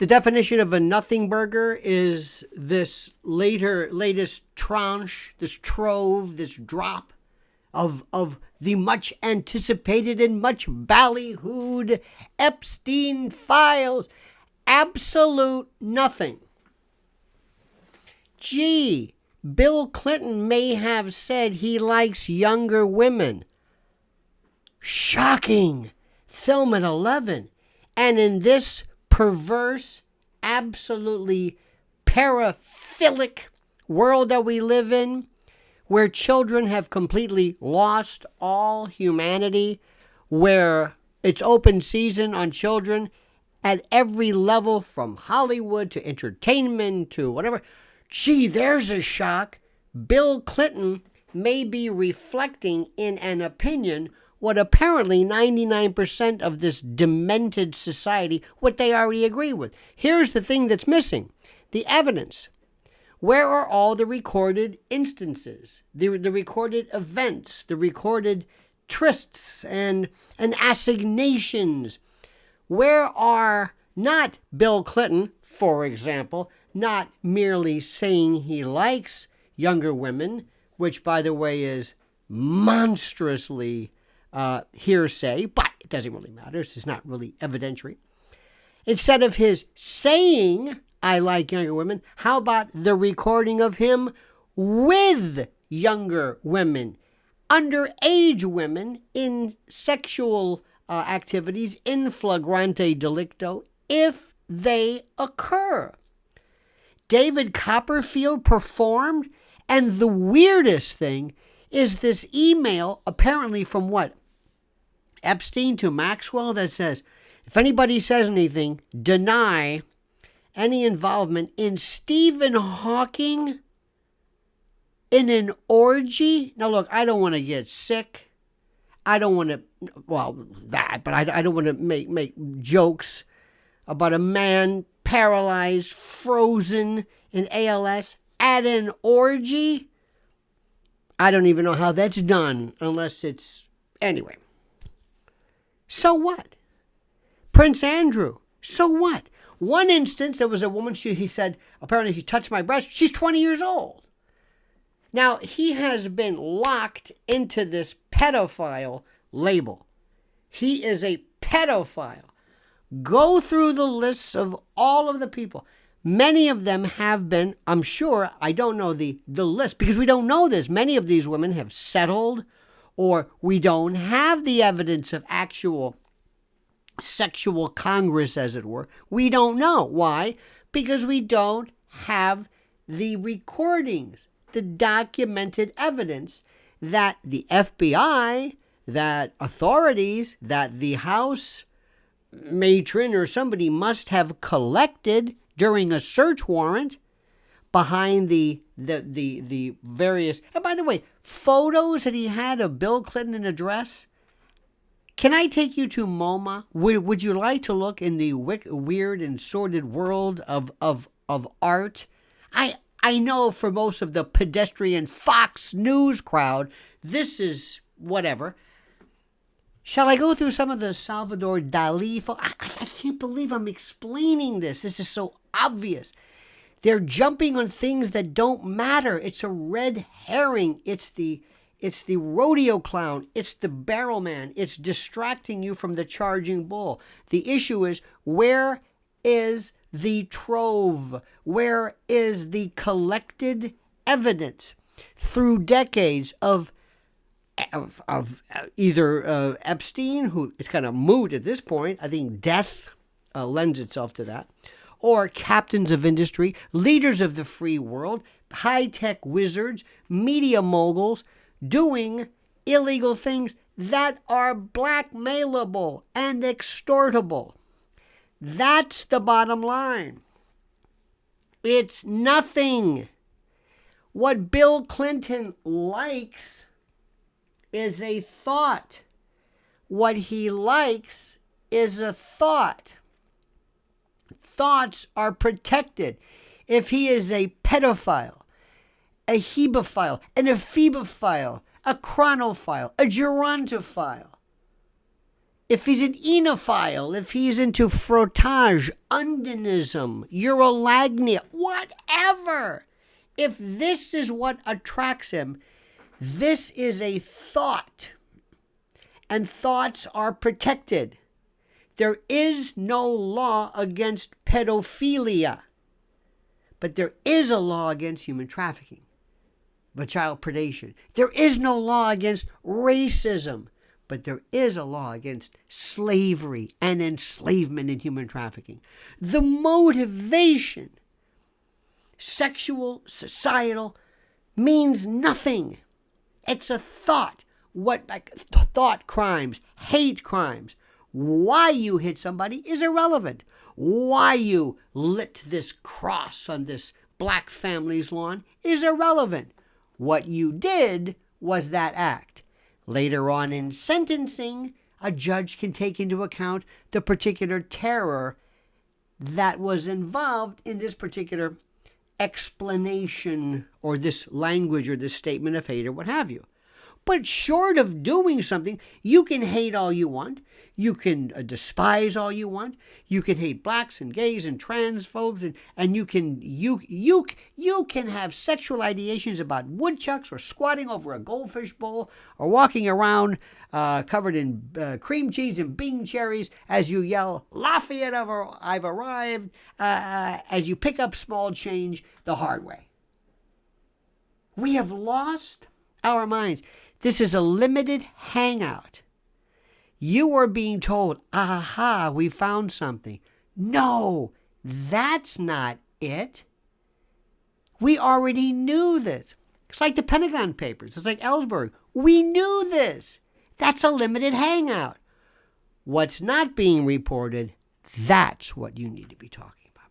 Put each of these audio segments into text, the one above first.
The definition of a nothing burger is this latest tranche, this trove, this drop of the much anticipated and much ballyhooed Epstein files. Absolute nothing. Gee, Bill Clinton may have said he likes younger women. Shocking. Film at 11. And in this perverse, absolutely paraphilic world that we live in, where children have completely lost all humanity, where it's open season on children at every level, from Hollywood to entertainment to whatever. Gee, there's a shock. Bill Clinton may be reflecting in an opinion what apparently 99% of this demented society, what they already agree with. Here's the thing that's missing: the evidence. Where are all the recorded instances, the recorded events, the recorded trysts and assignations? Where are not Bill Clinton, for example, not merely saying he likes younger women, which, by the way, is monstrously hearsay, but it doesn't really matter. It's not really evidentiary. Instead of his saying, I like younger women, how about the recording of him with younger women, underage women in sexual activities, in flagrante delicto, if they occur? David Copperfield performed, and the weirdest thing is this email, apparently from what? Epstein to Maxwell, that says, if anybody says anything, deny any involvement in Stephen Hawking in an orgy. Now, look, I don't want to get sick. I don't want to, but I don't want to make jokes about a man paralyzed, frozen in ALS at an orgy. I don't even know how that's done unless it's, anyway. So what? Prince Andrew, so what? One instance, there was a woman, he said, apparently she touched my breast. She's 20 years old. Now, he has been locked into this pedophile label. He is a pedophile. Go through the lists of all of the people. Many of them have been, I'm sure, I don't know the list because we don't know this. Many of these women have settled, or we don't have the evidence of actual sexual congress, as it were. We don't know. Why? Because we don't have the recordings, the documented evidence that the FBI, that authorities, that the House matron or somebody must have collected during a search warrant behind the various, and by the way, photos that he had of Bill Clinton in a dress. Can I take you to MoMA? Would you like to look in the weird and sordid world of art? I know for most of the pedestrian Fox News crowd, this is whatever. Shall I go through some of the Salvador Dali? I can't believe I'm explaining this. This is so obvious. They're jumping on things that don't matter. It's a red herring. It's the rodeo clown. It's the barrel man. It's distracting you from the charging bull. The issue is, where is the trove? Where is the collected evidence through decades of either Epstein, who is kind of moot at this point? I think death lends itself to that. Or captains of industry, leaders of the free world, high-tech wizards, media moguls, doing illegal things that are blackmailable and extortable. That's the bottom line. It's nothing. What Bill Clinton likes is a thought. What he likes is a thought. Thoughts are protected. If he is a pedophile, a hebophile, an ephebophile, a chronophile, a gerontophile, if he's an enophile, if he's into frottage, undinism, urolagnia, whatever, if this is what attracts him, this is a thought. And thoughts are protected. There is no law against pedophilia, but there is a law against human trafficking, but child predation. There is no law against racism, but there is a law against slavery and enslavement in human trafficking. The motivation, sexual, societal, means nothing. It's a thought. Thought crimes, hate crimes. Why you hit somebody is irrelevant. Why you lit this cross on this black family's lawn is irrelevant. What you did was that act. Later on in sentencing, a judge can take into account the particular terror that was involved in this particular explanation or this language or this statement of hate or what have you. But short of doing something, you can hate all you want. You can despise all you want. You can hate blacks and gays and transphobes, and you can have sexual ideations about woodchucks or squatting over a goldfish bowl or walking around covered in cream cheese and Bing cherries as you yell, "Lafayette, I've arrived," as you pick up small change the hard way. We have lost our minds. This is a limited hangout. You are being told, aha, we found something. No, that's not it. We already knew this. It's like the Pentagon Papers. It's like Ellsberg. We knew this. That's a limited hangout. What's not being reported, that's what you need to be talking about.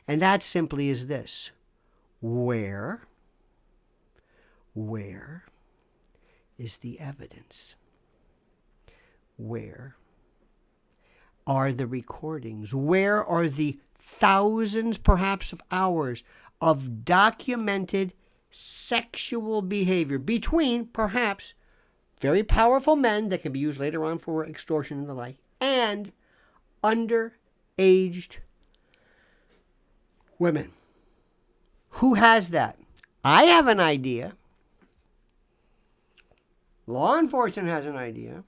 And that simply is this. Where is the evidence? Where are the recordings? Where are the thousands, perhaps, of hours of documented sexual behavior between, perhaps, very powerful men that can be used later on for extortion and the like, and underaged women? Who has that? I have an idea. Law enforcement has an idea.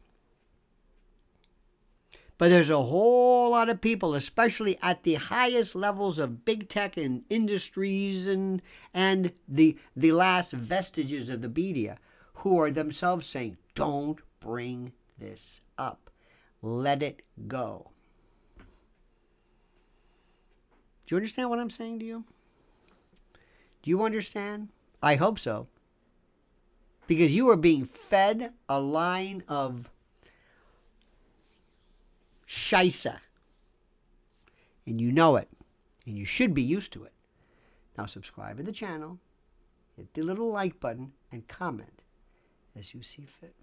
But there's a whole lot of people, especially at the highest levels of big tech and industries and the last vestiges of the media, who are themselves saying, don't bring this up. Let it go. Do you understand what I'm saying to you? Do you understand? I hope so. Because you are being fed a line of shisa. And you know it. And you should be used to it. Now subscribe to the channel, hit the little like button, and comment as you see fit.